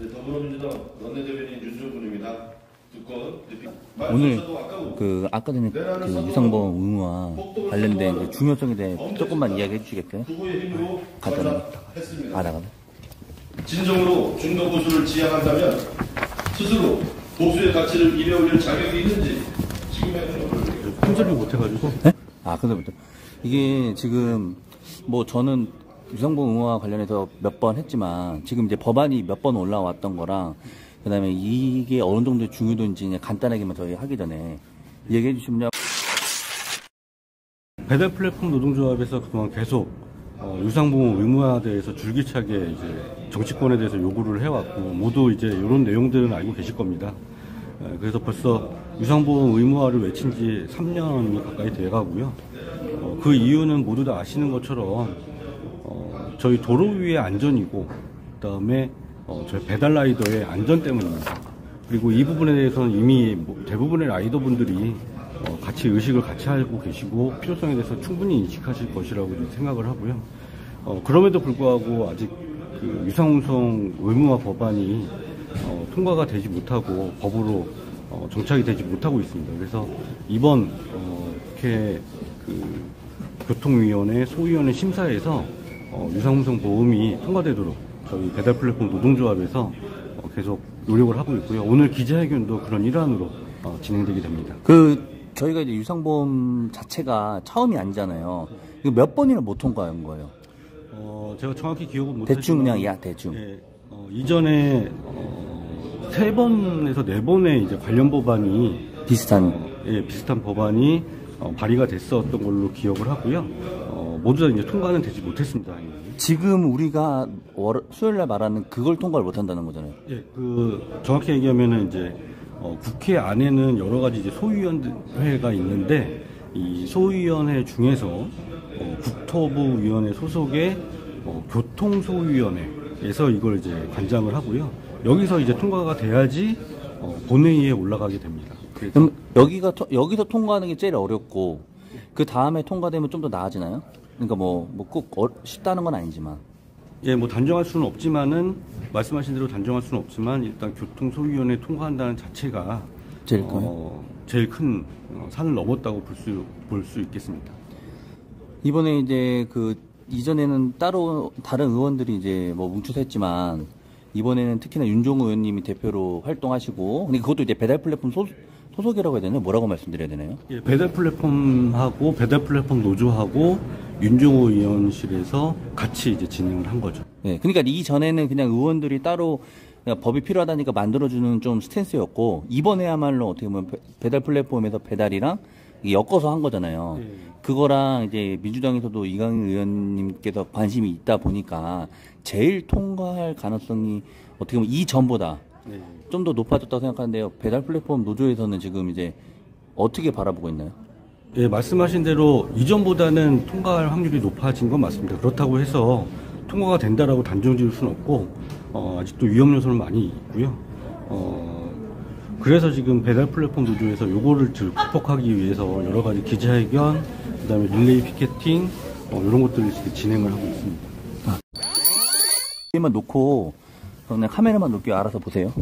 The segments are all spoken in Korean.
네, 더불어민주당 원내대변인 윤종군입니다. 오늘 아까 전에 유상범 의무와 관련된 중요성에 대해 조금만 이야기해 주시겠어요? 간단하게 알아가면. 진정으로 중도 보수를 지향한다면 스스로 보수의 가치를 이래올릴 자격이 있는지 지금의 품절을 못해가지고. 네? 근데부터 이게 지금 뭐 저는 유상범 의무와 관련해서 몇 번 했지만 지금 이제 법안이 몇 번 올라왔던 거랑 그 다음에 이게 어느 정도의 중요도인지 간단하게만 저희 하기 전에 얘기해 주시면요. 배달 플랫폼 노동조합에서 그동안 계속 유상범 의무화에 대해서 줄기차게 이제 정치권에 대해서 요구를 해왔고 모두 이제 이런 내용들은 알고 계실 겁니다. 그래서 벌써 유상범 의무화를 외친 지 3년이 가까이 돼가고요. 그 이유는 모두 다 아시는 것처럼 저희 도로 위의 안전이고 그 다음에 저희 배달 라이더의 안전 때문입니다. 그리고 이 부분에 대해서는 이미 대부분의 라이더분들이 같이 의식을 같이 하고 계시고 필요성에 대해서 충분히 인식하실 것이라고 생각을 하고요. 그럼에도 불구하고 아직 그 유상범 의무화 법안이 통과가 되지 못하고 법으로 정착이 되지 못하고 있습니다. 그래서 이번 이렇게 그 교통위원회 소위원회 심사에서 유상범 보험이 통과되도록 저희 배달 플랫폼 노동조합에서 계속 노력을 하고 있고요. 오늘 기자회견도 그런 일환으로 진행되게 됩니다. 저희가 이제 유상범 자체가 처음이 아니잖아요. 이거 몇 번이나 못 통과한 거예요? 제가 정확히 기억은 대충 못하지만 그냥 대충. 예, 이전에 3번에서 4번의 이제 관련 법안이 비슷한 법안이 발의가 됐었던 걸로 기억을 하고요. 모두 다 이제 통과는 되지 못했습니다. 지금 우리가 수요일날 말하는 그걸 통과를 못한다는 거잖아요. 예, 정확히 얘기하면은 이제 국회 안에는 여러 가지 이제 소위원회가 있는데 이 소위원회 중에서 국토부위원회 소속의 교통소위원회에서 이걸 이제 관장을 하고요. 여기서 이제 통과가 돼야지 본회의에 올라가게 됩니다. 그럼 여기서 통과하는 게 제일 어렵고 그 다음에 통과되면 좀 더 나아지나요? 그러니까 꼭 쉽다는 건 아니지만. 예, 단정할 수는 없지만은 말씀하신 대로 단정할 수는 없지만 일단 교통소위원회 통과한다는 자체가 제일 큰 산을 넘었다고 볼 수 있겠습니다. 이번에 이제 이전에는 따로 다른 의원들이 이제 뭉쳐서 했지만 이번에는 특히나 윤종우 의원님이 대표로 활동하시고 근데 그것도 이제 배달 플랫폼 소속이라고 해야 되나요? 뭐라고 말씀드려야 되나요? 예, 배달 플랫폼하고 배달 플랫폼 노조하고 윤종우 의원실에서 같이 이제 진행을 한 거죠. 네, 그러니까 이전에는 그냥 의원들이 따로 그냥 법이 필요하다니까 만들어주는 좀 스탠스였고 이번에야말로 어떻게 보면 배달 플랫폼에서 배달이랑 엮어서 한 거잖아요. 네. 그거랑 이제 민주당에서도 이강인 의원님께서 관심이 있다 보니까 제일 통과할 가능성이 어떻게 보면 이전보다 네. 좀 더 높아졌다고 생각하는데요. 배달 플랫폼 노조에서는 지금 이제 어떻게 바라보고 있나요? 예, 말씀하신 대로 이전보다는 통과할 확률이 높아진 건 맞습니다. 그렇다고 해서 통과가 된다라고 단정 지을 수는 없고 아직도 위험 요소는 많이 있고요. 그래서 지금 배달 플랫폼 노조에서 요거를 극복하기 위해서 여러 가지 기자회견, 그다음에 릴레이 피켓팅 이런 것들을 진행을 하고 있습니다. 만 놓고 그냥 카메라만 놓을게요. 알아서 보세요.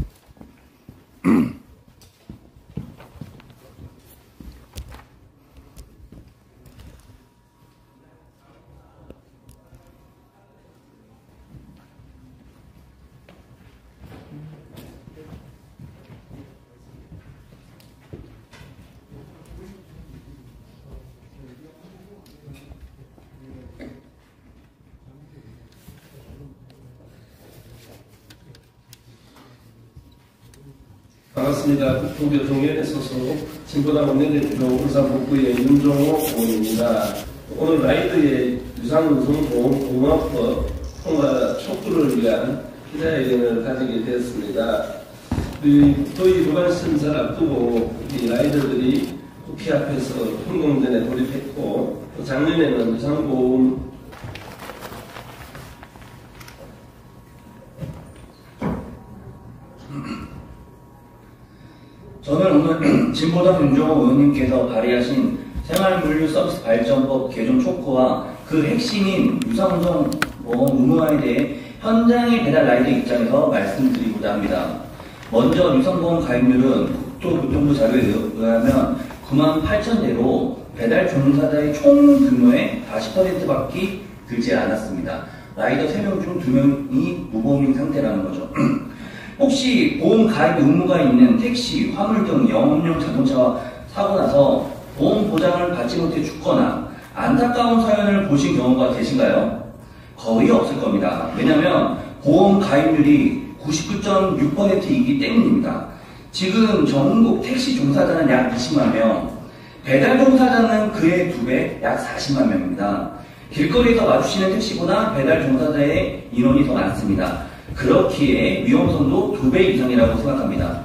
반갑습니다. 국토교통위원회 소속 진보당 원내대표 울산북구의 윤종호 의원입니다. 오늘 라이드의 유상범보험법 통과 촉구를 위한 기자회견을 가지게 되었습니다. 국토위 법안 심사를 앞두고 이 라이더들이 국회 앞에서 총공전에 돌입했고 작년에는 유상보험 저는 오늘 진보당 윤종호 의원님께서 발의하신 생활물류 서비스 발전법 개정 촉구와 그 핵심인 유상범 의무화에 대해 현장의 배달 라이더 입장에서 말씀드리고자 합니다. 먼저 유상보험 가입률은 국토교통부 자료에 의하면 98,000대로 배달 종사자의 총 규모의 40%밖에 들지 않았습니다. 라이더 3명 중 2명이 무보험인 상태라는 거죠. 혹시 보험 가입 의무가 있는 택시, 화물 등 영업용 자동차와 사고 나서 보험 보장을 받지 못해 죽거나 안타까운 사연을 보신 경우가 계신가요? 거의 없을 겁니다. 왜냐하면 보험 가입률이 99.6%이기 때문입니다. 지금 전국 택시 종사자는 약 20만 명, 배달 종사자는 그의 2배, 약 40만 명입니다. 길거리에서 마주치는 택시보다 배달 종사자의 인원이 더 많습니다. 그렇기에 위험성도 2배 이상이라고 생각합니다.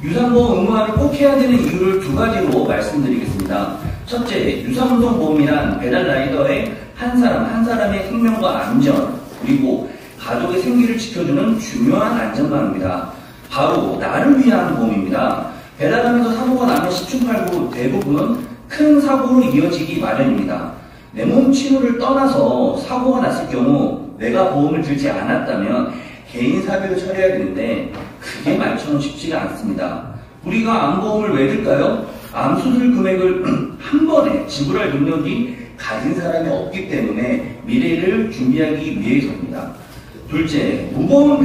유상보험 의무화를 꼭 해야 되는 이유를 2가지로 말씀드리겠습니다. 첫째, 유상운송보험이란 배달 라이더의 한 사람의 생명과 안전, 그리고 가족의 생계를 지켜주는 중요한 안전망입니다. 바로 나를 위한 보험입니다. 배달하면서 사고가 나면 십중팔구 대부분은 큰 사고로 이어지기 마련입니다. 내 몸 치료를 떠나서 사고가 났을 경우 내가 보험을 들지 않았다면 개인 사비로 처리해야 되는데 그게 말처럼 쉽지가 않습니다. 우리가 암보험을 왜 들까요? 암수술 금액을 한 번에 지불할 능력이 가진 사람이 없기 때문에 미래를 준비하기 위해서입니다. 둘째, 무보험으로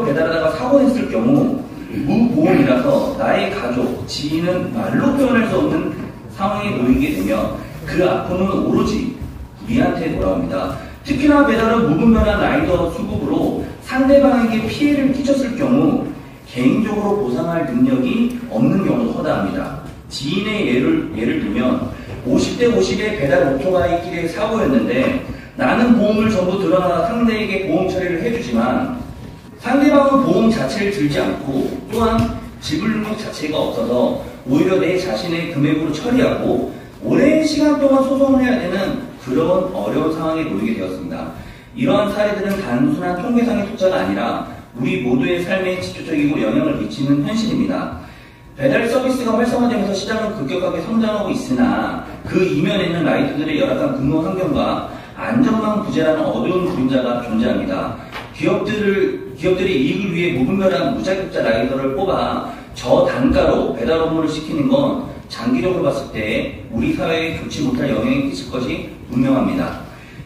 배달하다가 사고 냈을 경우 무보험이라서 나의 가족, 지인은 말로 표현할 수 없는 상황에 놓이게 되며 그 아픔은 오로지 우리한테 돌아옵니다. 특히나 배달은 무분별한 라이더 수급으로 상대방에게 피해를 끼쳤을 경우 개인적으로 보상할 능력이 없는 경우도 허다합니다. 지인의 예를 들면 50대 50의 배달 오토바이끼리의 사고였는데 나는 보험을 전부 들어놔 상대에게 보험 처리를 해주지만 상대방은 보험 자체를 들지 않고 또한 지불 능력 자체가 없어서 오히려 내 자신의 금액으로 처리하고 오랜 시간 동안 소송을 해야 되는 그런 어려운 상황에 놓이게 되었습니다. 이러한 사례들은 단순한 통계상의 숫자가 아니라 우리 모두의 삶에 직접적이고 영향을 미치는 현실입니다. 배달 서비스가 활성화되면서 시장은 급격하게 성장하고 있으나 그 이면에는 라이더들의 열악한 근무 환경과 안전망 부재라는 어두운 그림자가 존재합니다. 기업들이 이익을 위해 무분별한 무자격자 라이더를 뽑아 저단가로 배달 업무를 시키는 건 장기적으로 봤을 때 우리 사회에 좋지 못할 영향이 끼칠 것이 분명합니다.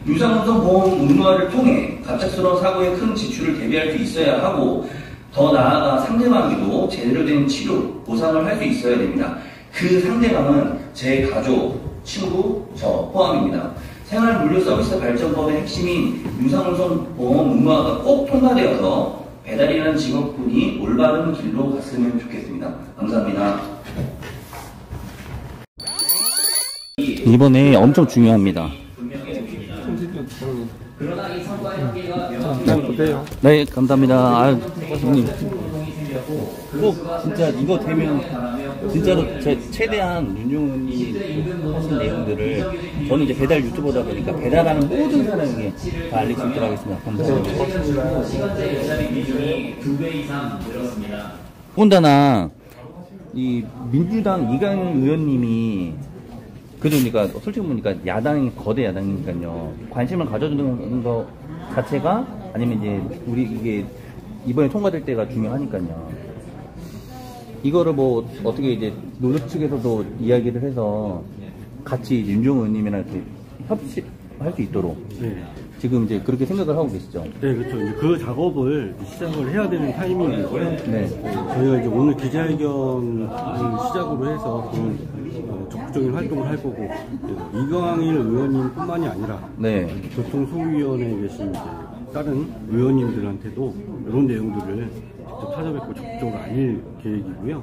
유상운송보험 의무화를 통해 갑작스러운 사고에 큰 지출을 대비할 수 있어야 하고 더 나아가 상대방에게도 제대로 된 치료, 보상을 할 수 있어야 됩니다. 그 상대방은 제 가족, 친구, 저 포함입니다. 생활물류서비스 발전법의 핵심인 유상운송보험 의무화가 꼭 통과되어서 배달이라는 직업군이 올바른 길로 갔으면 좋겠습니다. 감사합니다. 이번에 엄청 중요합니다. 네, 감사합니다. 아유, 형님. 꼭 진짜 이거 되면 진짜로 최대한 윤용훈이 하신 내용들을 저는 이제 배달 유튜버다 보니까 배달하는 모든 사람에게 다 알릴 수 있도록 하겠습니다. 감사합니다. 시간제 배달의 비중이 2배 이상 늘었습니다. 혼자나 이 민주당 이강인 의원님이 그러니까 솔직히 보니까 야당이 거대 야당이니까요. 관심을 가져주는 거 자체가 아니면 이제 우리 이게 이번에 통과될 때가 중요하니까요. 이거를 뭐 어떻게 이제 노조 측에서도 이야기를 해서 같이 윤종호 의원님이랑 이렇게 협치할 수 있도록 네. 지금 이제 그렇게 생각을 하고 계시죠? 네, 그렇죠. 이제 그 작업을 시작을 해야 되는 타이밍이고요. 네. 저희가 이제 오늘 기자회견을 시작으로 해서 그런 적극적인 활동을 할 거고, 이강일 의원님뿐만이 아니라 네. 교통소위원회에 계신 이제 다른 의원님들한테도 이런 내용들을 직접 찾아뵙고 적극적으로 알릴 계획이고요.